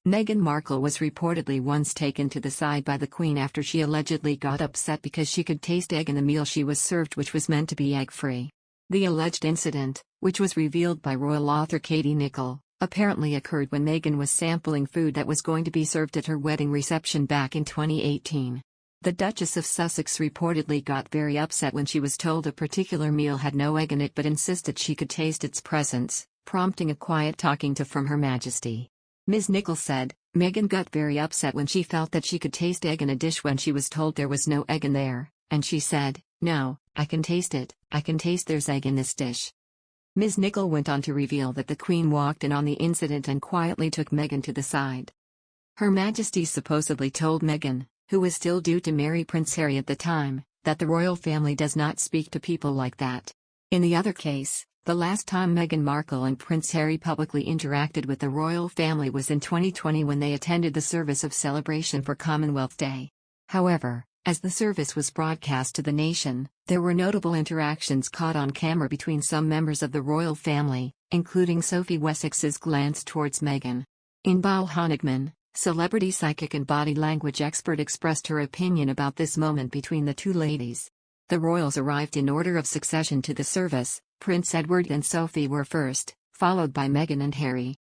Meghan Markle was reportedly once taken to the side by the Queen after she allegedly got upset because she could taste egg in the meal she was served, which was meant to be egg-free. The alleged incident, which was revealed by royal author Katie Nicholl, apparently occurred when Meghan was sampling food that was going to be served at her wedding reception back in 2018. The Duchess of Sussex reportedly got very upset when she was told a particular meal had no egg in it but insisted she could taste its presence, prompting a quiet talking to from Her Majesty. Ms. Nicholl said, Meghan got very upset when she felt that she could taste egg in a dish when she was told there was no egg in there, and she said, "No, I can taste it, I can taste there's egg in this dish." Ms. Nicholl went on to reveal that the Queen walked in on the incident and quietly took Meghan to the side. Her Majesty supposedly told Meghan, who was still due to marry Prince Harry at the time, that the royal family does not speak to people like that. In the other case, the last time Meghan Markle and Prince Harry publicly interacted with the royal family was in 2020 when they attended the service of celebration for Commonwealth Day. However, as the service was broadcast to the nation, there were notable interactions caught on camera between some members of the royal family, including Sophie Wessex's glance towards Meghan. Inbal Honigman, celebrity psychic and body language expert, expressed her opinion about this moment between the two ladies. The royals arrived in order of succession to the service. Prince Edward and Sophie were first, followed by Meghan and Harry.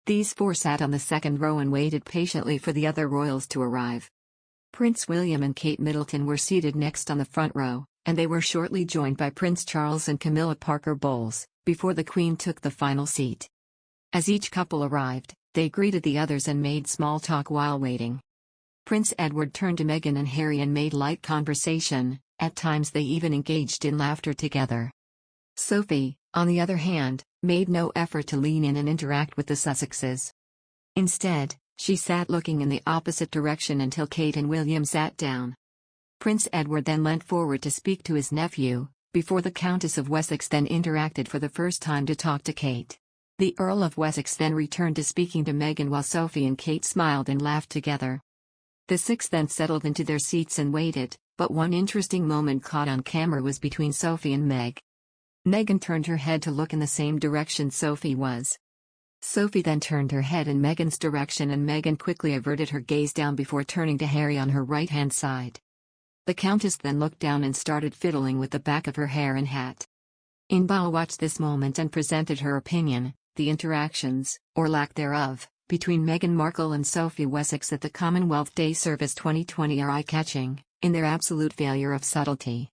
These four sat on the second row and waited patiently for the other royals to arrive. Prince William and Kate Middleton were seated next on the front row, and they were shortly joined by Prince Charles and Camilla Parker Bowles, before the Queen took the final seat. As each couple arrived, they greeted the others and made small talk while waiting. Prince Edward turned to Meghan and Harry and made light conversation, at times they even engaged in laughter together. Sophie, on the other hand, made no effort to lean in and interact with the Sussexes. Instead, she sat looking in the opposite direction until Kate and William sat down. Prince Edward then leant forward to speak to his nephew, before the Countess of Wessex then interacted for the first time to talk to Kate. The Earl of Wessex then returned to speaking to Meghan while Sophie and Kate smiled and laughed together. The six then settled into their seats and waited, but one interesting moment caught on camera was between Sophie and Meg. Meghan turned her head to look in the same direction Sophie was. Sophie then turned her head in Meghan's direction and Meghan quickly averted her gaze down before turning to Harry on her right-hand side. The Countess then looked down and started fiddling with the back of her hair and hat. Inbal watched this moment and presented her opinion. The interactions, or lack thereof, between Meghan Markle and Sophie Wessex at the Commonwealth Day Service 2020 are eye-catching, in their absolute failure of subtlety.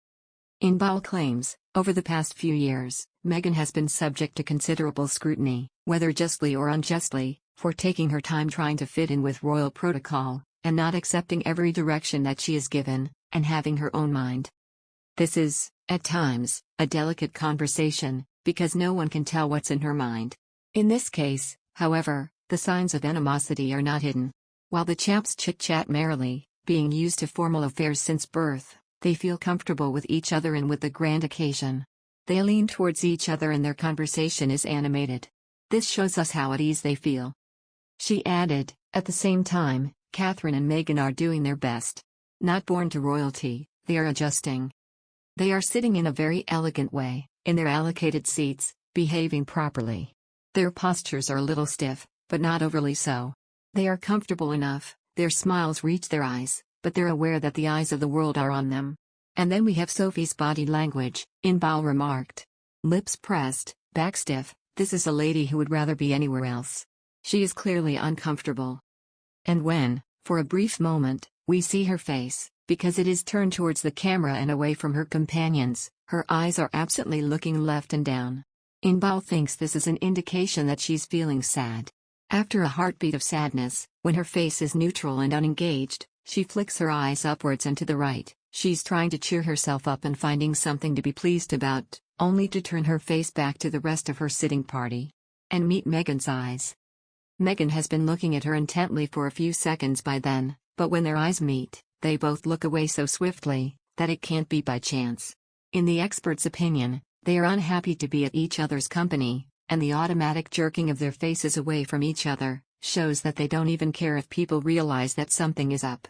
Inbal claims, over the past few years, Meghan has been subject to considerable scrutiny, whether justly or unjustly, for taking her time trying to fit in with royal protocol, and not accepting every direction that she is given, and having her own mind. This is, at times, a delicate conversation, because no one can tell what's in her mind. In this case, however, the signs of animosity are not hidden. While the chaps chit-chat merrily, being used to formal affairs since birth, they feel comfortable with each other and with the grand occasion. They lean towards each other and their conversation is animated. This shows us how at ease they feel. She added, at the same time, Catherine and Meghan are doing their best. Not born to royalty, they are adjusting. They are sitting in a very elegant way, in their allocated seats, behaving properly. Their postures are a little stiff, but not overly so. They are comfortable enough, their smiles reach their eyes, but they're aware that the eyes of the world are on them. And then we have Sophie's body language, Inbal remarked. Lips pressed, back stiff, this is a lady who would rather be anywhere else. She is clearly uncomfortable. And when, for a brief moment, we see her face, because it is turned towards the camera and away from her companions, her eyes are absently looking left and down. Inbal thinks this is an indication that she's feeling sad. After a heartbeat of sadness, when her face is neutral and unengaged, she flicks her eyes upwards and to the right. She's trying to cheer herself up and finding something to be pleased about, only to turn her face back to the rest of her sitting party. And meet Meghan's eyes. Meghan has been looking at her intently for a few seconds by then, but when their eyes meet, they both look away so swiftly, that it can't be by chance. In the expert's opinion, they are unhappy to be at each other's company, and the automatic jerking of their faces away from each other, shows that they don't even care if people realize that something is up.